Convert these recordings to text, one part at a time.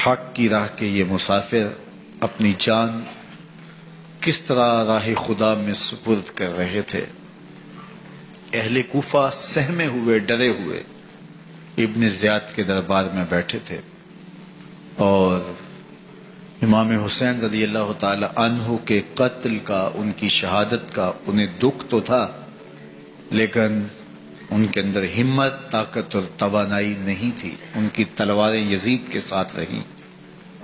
حق کی راہ کے یہ مسافر اپنی جان کس طرح راہ خدا میں سپرد کر رہے تھے۔ اہل کوفہ سہمے ہوئے ڈرے ہوئے ابن زیاد کے دربار میں بیٹھے تھے، اور امام حسین رضی اللہ تعالی عنہ کے قتل کا، ان کی شہادت کا انہیں دکھ تو تھا، لیکن ان کے اندر ہمت، طاقت اور توانائی نہیں تھی۔ ان کی تلواریں یزید کے ساتھ رہیں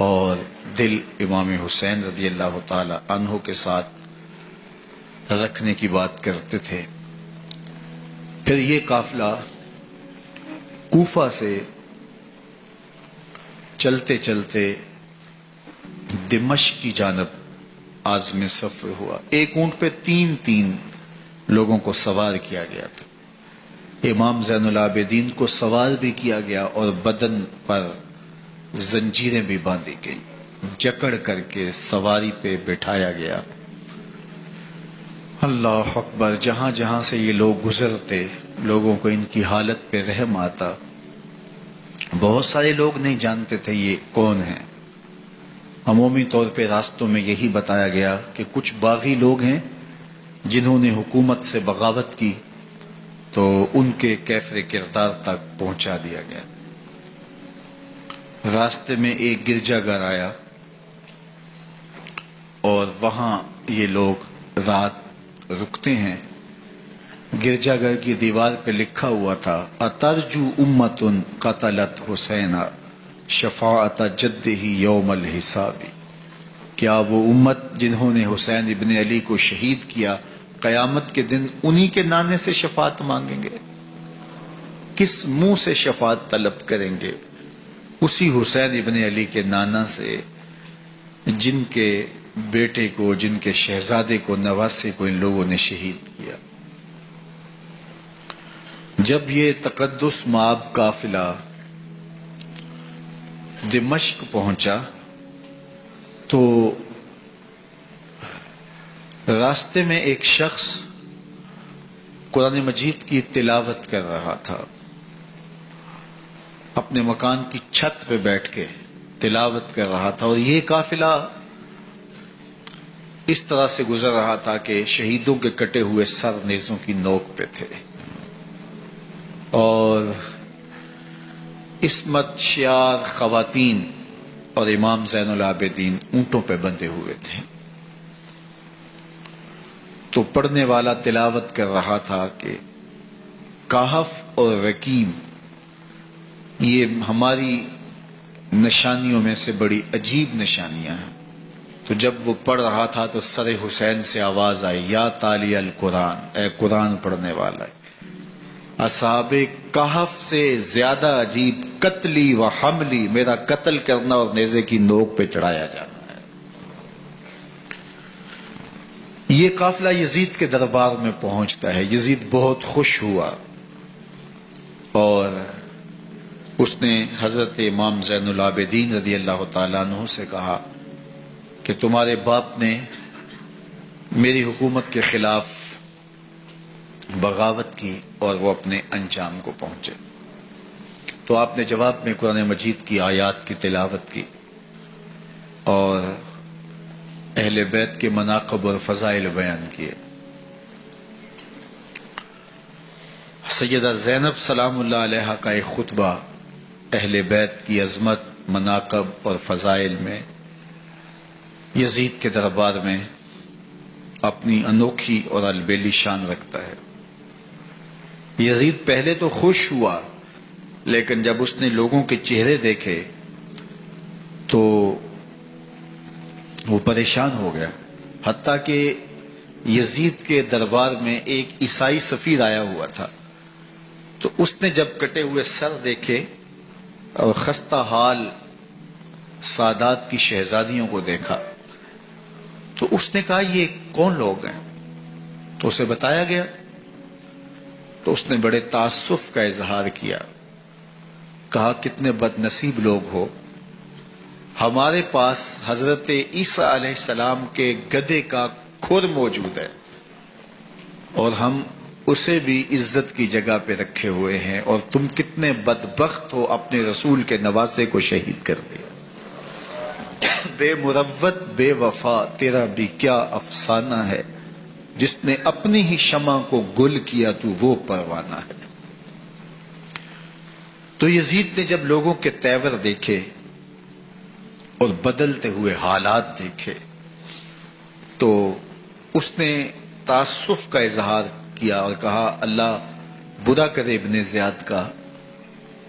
اور دل امام حسین رضی اللہ تعالی عنہ کے ساتھ رکھنے کی بات کرتے تھے۔ پھر یہ قافلہ کوفہ سے چلتے چلتے دمشق کی جانب عازم سفر ہوا۔ ایک اونٹ پہ تین لوگوں کو سوار کیا گیا تھا۔ امام زین العابدین کو سوار بھی کیا گیا اور بدن پر زنجیریں بھی باندھی گئی، جکڑ کر کے سواری پہ بٹھایا گیا۔ اللہ اکبر! جہاں جہاں سے یہ لوگ گزرتے، لوگوں کو ان کی حالت پہ رحم آتا۔ بہت سارے لوگ نہیں جانتے تھے یہ کون ہیں۔ عمومی طور پہ راستوں میں یہی بتایا گیا کہ کچھ باغی لوگ ہیں جنہوں نے حکومت سے بغاوت کی، تو ان کے کیفر کردار تک پہنچا دیا گیا۔ راستے میں ایک گرجا گھر آیا اور وہاں یہ لوگ رات رکتے ہیں۔ گرجا گھر کی دیوار پہ لکھا ہوا تھا: اترجو امت قتلت حسینا شفاعت جدہ یوم الحساب۔ کیا وہ امت جنہوں نے حسین ابن علی کو شہید کیا، قیامت کے دن انہی کے نانے سے شفاعت مانگیں گے؟ کس منہ سے شفاعت طلب کریں گے؟ اسی حسین ابن علی کے نانا سے، جن کے بیٹے کو، جن کے شہزادے کو، نواسے کو ان لوگوں نے شہید کیا۔ جب یہ تقدس مآب قافلہ دمشق پہنچا تو راستے میں ایک شخص قرآن مجید کی تلاوت کر رہا تھا، اپنے مکان کی چھت پہ بیٹھ کے تلاوت کر رہا تھا، اور یہ قافلہ اس طرح سے گزر رہا تھا کہ شہیدوں کے کٹے ہوئے سر نیزوں کی نوک پہ تھے، اور عصمت شیار خواتین اور امام زین العابدین اونٹوں پہ بندھے ہوئے تھے۔ تو پڑھنے والا تلاوت کر رہا تھا کہ کہف اور رقیم یہ ہماری نشانیوں میں سے بڑی عجیب نشانیاں ہیں۔ تو جب وہ پڑھ رہا تھا تو سر حسین سے آواز آئی: یا تالی القرآن، اے قرآن پڑھنے والا، اصحاب کہف سے زیادہ عجیب قتلی و حملی، میرا قتل کرنا اور نیزے کی نوک پہ چڑھایا جانا ہے۔ یہ قافلہ یزید کے دربار میں پہنچتا ہے۔ یزید بہت خوش ہوا اور اس نے حضرت امام زین العابدین رضی اللہ تعالیٰ عنہ سے کہا کہ تمہارے باپ نے میری حکومت کے خلاف بغاوت کی اور وہ اپنے انجام کو پہنچے۔ تو آپ نے جواب میں قرآن مجید کی آیات کی تلاوت کی اور اہل بیت کے مناقب اور فضائل بیان کیے۔ سیدہ زینب سلام اللہ علیہا کا ایک خطبہ اہل بیت کی عظمت، مناقب اور فضائل میں یزید کے دربار میں اپنی انوکھی اور البیلی شان رکھتا ہے۔ یزید پہلے تو خوش ہوا، لیکن جب اس نے لوگوں کے چہرے دیکھے تو وہ پریشان ہو گیا۔ حتیٰ کہ یزید کے دربار میں ایک عیسائی سفیر آیا ہوا تھا، تو اس نے جب کٹے ہوئے سر دیکھے اور خستہ حال سادات کی شہزادیوں کو دیکھا تو اس نے کہا یہ کون لوگ ہیں؟ تو اسے بتایا گیا، تو اس نے بڑے تعصف کا اظہار کیا، کہا کتنے بد نصیب لوگ ہو، ہمارے پاس حضرت عیسیٰ علیہ السلام کے گدھے کا کھر موجود ہے اور ہم اسے بھی عزت کی جگہ پہ رکھے ہوئے ہیں، اور تم کتنے بدبخت ہو، اپنے رسول کے نواسے کو شہید کر دیا۔ بے مروت بے وفا تیرا بھی کیا افسانہ ہے، جس نے اپنی ہی شمع کو گل کیا تو وہ پروانہ ہے۔ تو یزید نے جب لوگوں کے تیور دیکھے اور بدلتے ہوئے حالات دیکھے تو اس نے تعصف کا اظہار کیا اور کہا اللہ برا کرے ابن زیاد کا،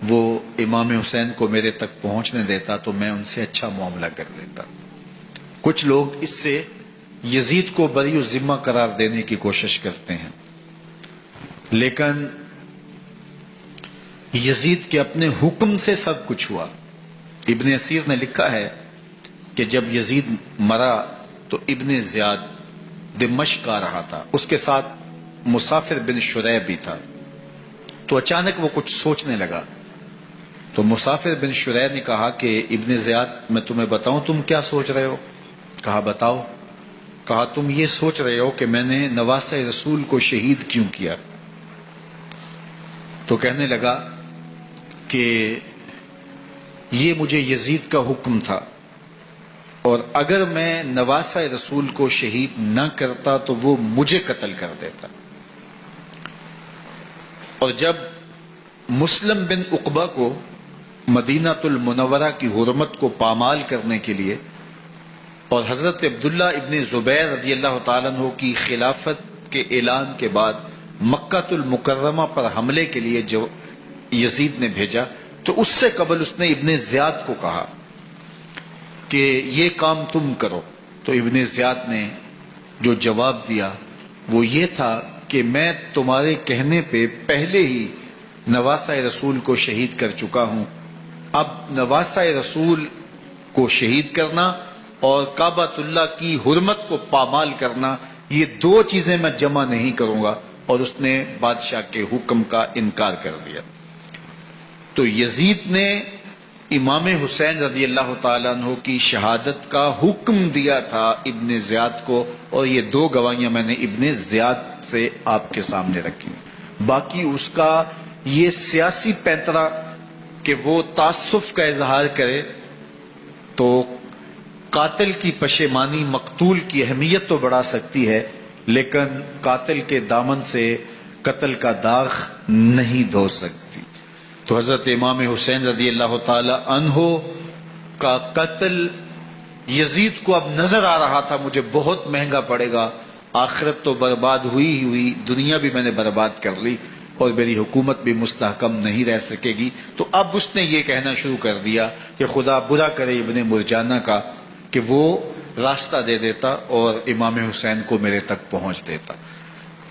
وہ امام حسین کو میرے تک پہنچنے دیتا تو میں ان سے اچھا معاملہ کر لیتا۔ کچھ لوگ اس سے یزید کو بری و ذمہ قرار دینے کی کوشش کرتے ہیں، لیکن یزید کے اپنے حکم سے سب کچھ ہوا۔ ابن اسیر نے لکھا ہے کہ جب یزید مرا تو ابن زیاد دمشق آ رہا تھا، اس کے ساتھ مسافر بن شریح بھی تھا، تو اچانک وہ کچھ سوچنے لگا۔ تو مسافر بن شریح نے کہا کہ ابن زیاد میں تمہیں بتاؤں تم کیا سوچ رہے ہو؟ کہا بتاؤ۔ کہا تم یہ سوچ رہے ہو کہ میں نے نواسہ رسول کو شہید کیوں کیا؟ تو کہنے لگا کہ یہ مجھے یزید کا حکم تھا، اور اگر میں نواسہ رسول کو شہید نہ کرتا تو وہ مجھے قتل کر دیتا۔ اور جب مسلم بن عقبہ کو مدینہ المنورہ کی حرمت کو پامال کرنے کے لیے اور حضرت عبداللہ ابن زبیر رضی اللہ تعالیٰ عنہ کی خلافت کے اعلان کے بعد مکہ المکرمہ پر حملے کے لیے جو یزید نے بھیجا، تو اس سے قبل اس نے ابن زیاد کو کہا کہ یہ کام تم کرو۔ تو ابن زیاد نے جو جواب دیا وہ یہ تھا کہ میں تمہارے کہنے پہ پہلے ہی نواسہ رسول کو شہید کر چکا ہوں، اب نواسہ رسول کو شہید کرنا اور کعبۃ اللہ کی حرمت کو پامال کرنا، یہ دو چیزیں میں جمع نہیں کروں گا، اور اس نے بادشاہ کے حکم کا انکار کر دیا۔ تو یزید نے امام حسین رضی اللہ تعالیٰ عنہ کی شہادت کا حکم دیا تھا ابن زیاد کو، اور یہ دو گواہیاں میں نے ابن زیاد سے آپ کے سامنے رکھی۔ باقی اس کا یہ سیاسی پینترا کہ وہ تعصب کا اظہار کرے، تو قاتل کی پشیمانی مقتول کی اہمیت تو بڑھا سکتی ہے، لیکن قاتل کے دامن سے قتل کا داغ نہیں دھو سکتی۔ تو حضرت امام حسین رضی اللہ تعالی عنہ کا قتل یزید کو اب نظر آ رہا تھا مجھے بہت مہنگا پڑے گا، آخرت تو برباد ہوئی ہی ہوئی، دنیا بھی میں نے برباد کر لی، اور میری حکومت بھی مستحکم نہیں رہ سکے گی۔ تو اب اس نے یہ کہنا شروع کر دیا کہ خدا برا کرے ابن مرجانہ کا کہ وہ راستہ دے دیتا اور امام حسین کو میرے تک پہنچ دیتا۔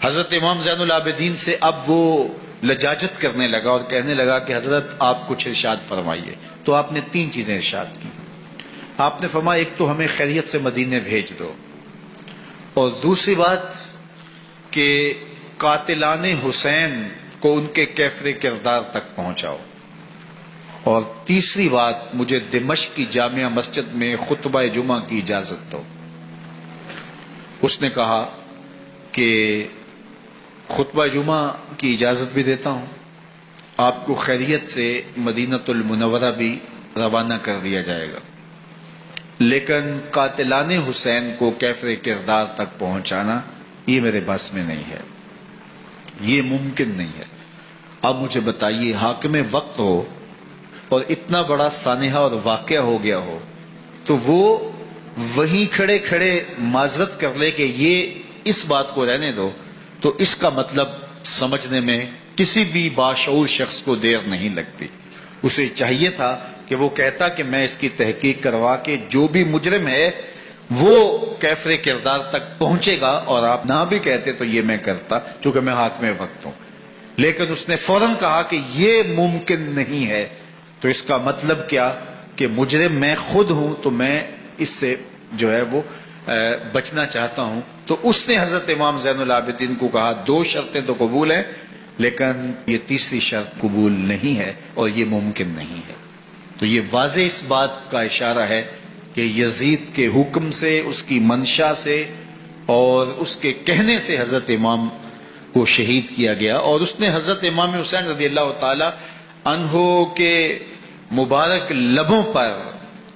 حضرت امام زین العابدین سے اب وہ لجاجت کرنے لگا اور کہنے لگا کہ حضرت آپ کچھ ارشاد فرمائیے۔ تو آپ نے تین چیزیں ارشاد کی۔ آپ نے فرمایا ایک تو ہمیں خیریت سے مدینے بھیج دو، اور دوسری بات کہ قاتلان حسین کو ان کے کیفر کردار تک پہنچاؤ، اور تیسری بات مجھے دمشق کی جامع مسجد میں خطبہ جمعہ کی اجازت دو۔ اس نے کہا کہ خطبہ جمعہ کی اجازت بھی دیتا ہوں، آپ کو خیریت سے مدینہ المنورہ بھی روانہ کر دیا جائے گا، لیکن قاتلان حسین کو کیفر کردار تک پہنچانا یہ میرے بس میں نہیں ہے، یہ ممکن نہیں ہے۔ اب مجھے بتائیے، حاکم وقت ہو اور اتنا بڑا سانحہ اور واقعہ ہو گیا ہو تو وہ وہیں کھڑے کھڑے معذرت کر لے کہ یہ اس بات کو رہنے دو، تو اس کا مطلب سمجھنے میں کسی بھی باشعور شخص کو دیر نہیں لگتی۔ اسے چاہیے تھا کہ وہ کہتا کہ میں اس کی تحقیق کروا کے جو بھی مجرم ہے وہ کیفر کردار تک پہنچے گا، اور آپ نہ بھی کہتے تو یہ میں کرتا چونکہ میں حاکم وقت ہوں، لیکن اس نے فوراً کہا کہ یہ ممکن نہیں ہے۔ تو اس کا مطلب کیا کہ مجرم میں خود ہوں، تو میں اس سے جو ہے وہ بچنا چاہتا ہوں۔ تو اس نے حضرت امام زین العابدین کو کہا دو شرطیں تو قبول ہیں، لیکن یہ تیسری شرط قبول نہیں ہے اور یہ ممکن نہیں ہے۔ تو یہ واضح اس بات کا اشارہ ہے کہ یزید کے حکم سے، اس کی منشا سے اور اس کے کہنے سے حضرت امام کو شہید کیا گیا، اور اس نے حضرت امام حسین رضی اللہ تعالی عنہ کے مبارک لبوں پر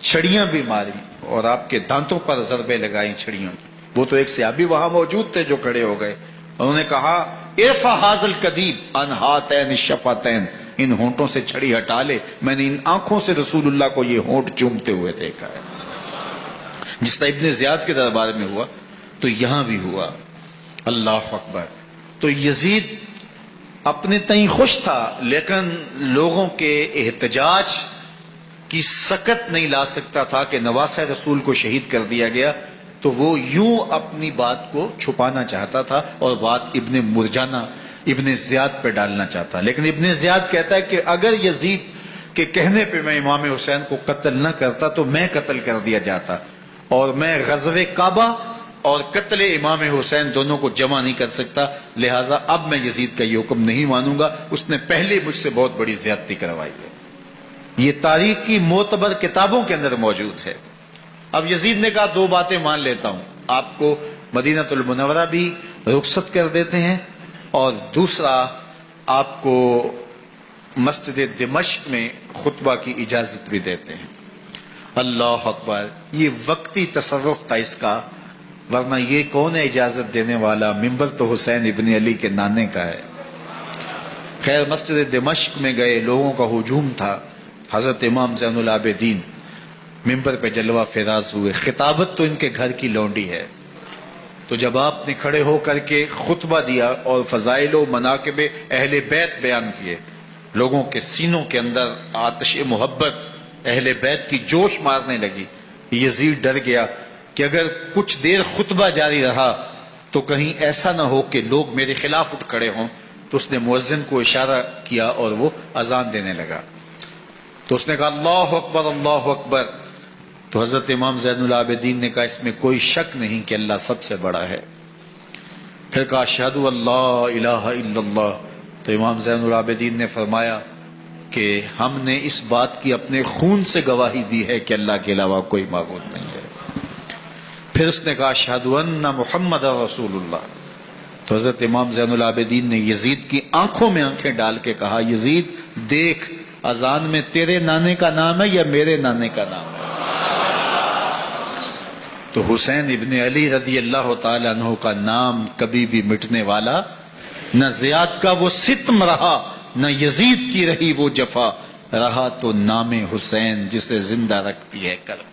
چھڑیاں بھی ماری، اور آپ کے دانتوں پر ضربیں لگائیں چھڑیوں کی. وہ تو ایک صحابی وہاں موجود تھے جو کھڑے ہو گئے. انہوں نے کہا ارفع ھذا الکدیب عن ھاتین الشفتین، ان ہونٹوں سے چھڑی ہٹا لے، میں نے ان آنکھوں سے رسول اللہ کو یہ ہونٹ چومتے ہوئے دیکھا ہے. جس طرح ابن زیاد کے دربار میں ہوا تو یہاں بھی ہوا. اللہ اکبر. تو یزید اپنے تئیں خوش تھا، لیکن لوگوں کے احتجاج کی سکت نہیں لا سکتا تھا کہ نواسہ رسول کو شہید کر دیا گیا. تو وہ یوں اپنی بات کو چھپانا چاہتا تھا اور بات ابن مرجانہ ابن زیاد پہ ڈالنا چاہتا. لیکن ابن زیاد کہتا ہے کہ اگر یزید کے کہنے پہ میں امام حسین کو قتل نہ کرتا تو میں قتل کر دیا جاتا، اور میں غزوہ کعبہ اور قتل امام حسین دونوں کو جمع نہیں کر سکتا، لہٰذا اب میں یزید کا یہ حکم نہیں مانوں گا، اس نے پہلے مجھ سے بہت بڑی زیادتی کروائی ہے. یہ تاریخ کی معتبر کتابوں کے اندر موجود ہے. اب یزید نے کہا دو باتیں مان لیتا ہوں، آپ کو مدینہ المنورہ بھی رخصت کر دیتے ہیں، اور دوسرا آپ کو مسجد دمشق میں خطبہ کی اجازت بھی دیتے ہیں. اللہ اکبر. یہ وقتی تصرف تھا اس کا، ورنہ یہ کون ہے اجازت دینے والا؟ منبر تو حسین ابن علی کے نانے کا ہے. خیر مسجد دمشق میں گئے، لوگوں کا ہجوم تھا. حضرت امام زین العابدین منبر پہ جلوہ فراز ہوئے. خطابت تو ان کے گھر کی لونڈی ہے. تو جب آپ نے کھڑے ہو کر کے خطبہ دیا اور فضائل و مناقب اہل بیت بیان کیے، لوگوں کے سینوں کے اندر آتش محبت اہل بیت کی جوش مارنے لگی. یزید ڈر گیا کہ اگر کچھ دیر خطبہ جاری رہا تو کہیں ایسا نہ ہو کہ لوگ میرے خلاف اٹھ کھڑے ہوں. تو اس نے مؤذن کو اشارہ کیا اور وہ اذان دینے لگا. تو اس نے کہا اللہ اکبر اللہ اکبر. تو حضرت امام زین العابدین نے کہا اس میں کوئی شک نہیں کہ اللہ سب سے بڑا ہے. پھر کہا اشہد ان لا الہ الا اللہ. تو امام زین العابدین نے فرمایا کہ ہم نے اس بات کی اپنے خون سے گواہی دی ہے کہ اللہ کے علاوہ کوئی معبود نہیں ہے. پھر اس نے کہا اشہد ان محمد رسول اللہ. تو حضرت امام زین العابدین نے یزید کی آنکھوں میں آنکھیں ڈال کے کہا یزید دیکھ، اذان میں تیرے نانے کا نام ہے یا میرے نانے کا نام ہے؟ تو حسین ابن علی رضی اللہ تعالی عنہ کا نام کبھی بھی مٹنے والا نہ. زیاد کا وہ ستم رہا نہ یزید کی رہی وہ جفا، رہا تو نام حسین جسے زندہ رکھتی ہے کرم.